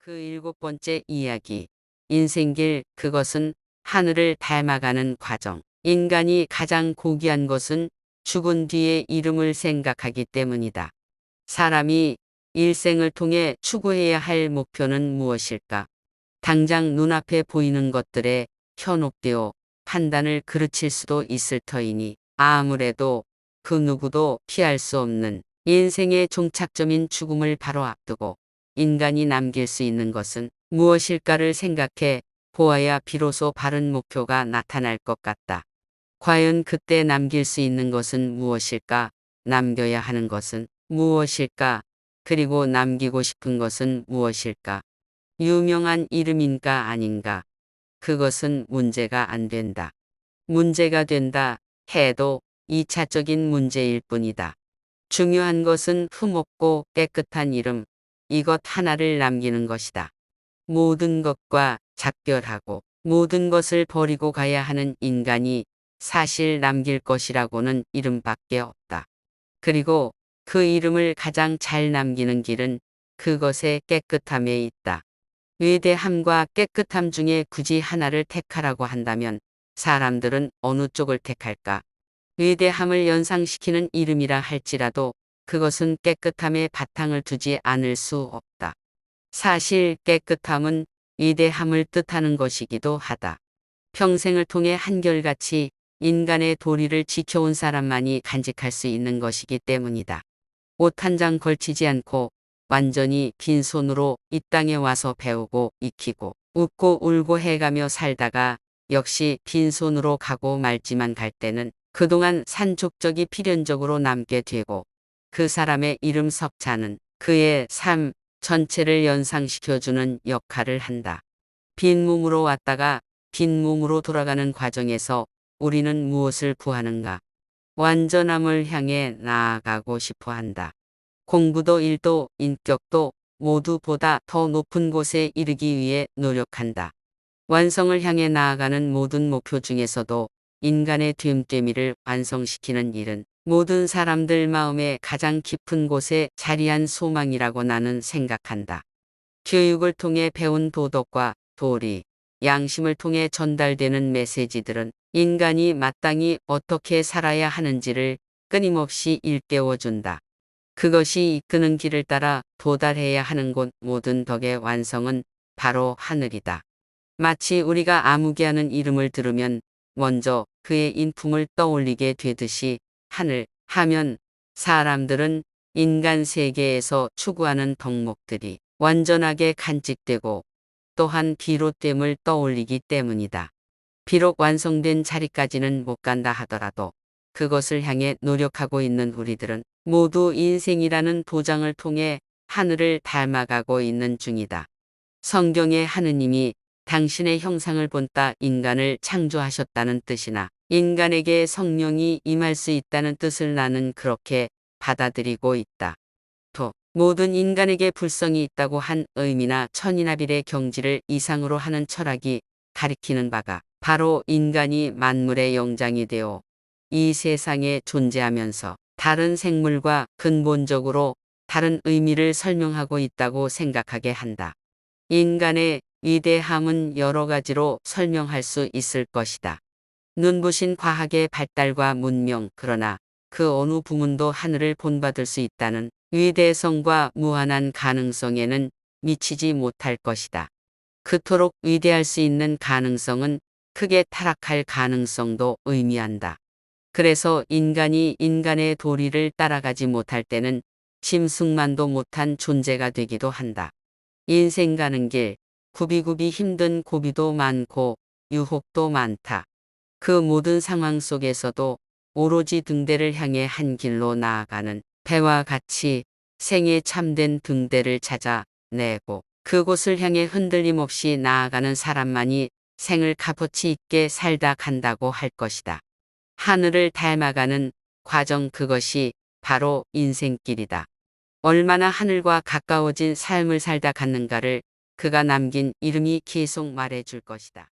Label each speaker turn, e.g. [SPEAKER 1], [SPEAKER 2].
[SPEAKER 1] 그 7번째 이야기. 인생길, 그것은 하늘을 닮아가는 과정. 인간이 가장 고귀한 것은 죽은 뒤의 이름을 생각하기 때문이다. 사람이 일생을 통해 추구해야 할 목표는 무엇일까? 당장 눈앞에 보이는 것들에 현혹되어 판단을 그르칠 수도 있을 터이니 아무래도 그 누구도 피할 수 없는 인생의 종착점인 죽음을 바로 앞두고 인간이 남길 수 있는 것은 무엇일까를 생각해 보아야 비로소 바른 목표가 나타날 것 같다. 과연 그때 남길 수 있는 것은 무엇일까? 남겨야 하는 것은 무엇일까? 그리고 남기고 싶은 것은 무엇일까? 유명한 이름인가 아닌가? 그것은 문제가 안 된다. 문제가 된다 해도 2차적인 문제일 뿐이다. 중요한 것은 흠없고 깨끗한 이름, 이것 하나를 남기는 것이다. 모든 것과 작별하고 모든 것을 버리고 가야 하는 인간이 사실 남길 것이라고는 이름밖에 없다. 그리고 그 이름을 가장 잘 남기는 길은 그것의 깨끗함에 있다. 위대함과 깨끗함 중에 굳이 하나를 택하라고 한다면 사람들은 어느 쪽을 택할까? 위대함을 연상시키는 이름이라 할지라도 그것은 깨끗함에 바탕을 두지 않을 수 없다. 사실 깨끗함은 위대함을 뜻하는 것이기도 하다. 평생을 통해 한결같이 인간의 도리를 지켜온 사람만이 간직할 수 있는 것이기 때문이다. 옷 한 장 걸치지 않고 완전히 빈손으로 이 땅에 와서 배우고 익히고 웃고 울고 해가며 살다가 역시 빈손으로 가고 말지만 갈 때는 그동안 산 족적이 필연적으로 남게 되고 그 사람의 이름 석자는 그의 삶 전체를 연상시켜주는 역할을 한다. 빈 몸으로 왔다가 빈 몸으로 돌아가는 과정에서 우리는 무엇을 구하는가? 완전함을 향해 나아가고 싶어 한다. 공부도 일도 인격도 모두 보다 더 높은 곳에 이르기 위해 노력한다. 완성을 향해 나아가는 모든 목표 중에서도 인간의 됨됨이를 완성시키는 일은 모든 사람들 마음의 가장 깊은 곳에 자리한 소망이라고 나는 생각한다. 교육을 통해 배운 도덕과 도리, 양심을 통해 전달되는 메시지들은 인간이 마땅히 어떻게 살아야 하는지를 끊임없이 일깨워준다. 그것이 이끄는 길을 따라 도달해야 하는 곳 모든 덕의 완성은 바로 하늘이다. 마치 우리가 아무개하는 이름을 들으면 먼저 그의 인품을 떠올리게 되듯이 하늘 하면 사람들은 인간 세계에서 추구하는 덕목들이 완전하게 간직되고 또한 비롯됨을 떠올리기 때문이다. 비록 완성된 자리까지는 못 간다 하더라도 그것을 향해 노력하고 있는 우리들은 모두 인생이라는 도장을 통해 하늘을 닮아가고 있는 중이다. 성경에 하느님이 당신의 형상을 본따 인간을 창조하셨다는 뜻이나 인간에게 성령이 임할 수 있다는 뜻을 나는 그렇게 받아들이고 있다. 또 모든 인간에게 불성이 있다고 한 의미나 천인합일의 경지를 이상으로 하는 철학이 가리키는 바가 바로 인간이 만물의 영장이 되어 이 세상에 존재하면서 다른 생물과 근본적으로 다른 의미를 설명하고 있다고 생각하게 한다. 인간의 위대함은 여러 가지로 설명할 수 있을 것이다. 눈부신 과학의 발달과 문명, 그러나 그 어느 부문도 하늘을 본받을 수 있다는 위대성과 무한한 가능성에는 미치지 못할 것이다. 그토록 위대할 수 있는 가능성은 크게 타락할 가능성도 의미한다. 그래서 인간이 인간의 도리를 따라가지 못할 때는 짐승만도 못한 존재가 되기도 한다. 인생 가는 길, 굽이굽이 힘든 고비도 많고 유혹도 많다. 그 모든 상황 속에서도 오로지 등대를 향해 한 길로 나아가는 배와 같이 생에 참된 등대를 찾아내고 그곳을 향해 흔들림 없이 나아가는 사람만이 생을 값어치 있게 살다 간다고 할 것이다. 하늘을 닮아가는 과정, 그것이 바로 인생길이다. 얼마나 하늘과 가까워진 삶을 살다 갔는가를 그가 남긴 이름이 계속 말해줄 것이다.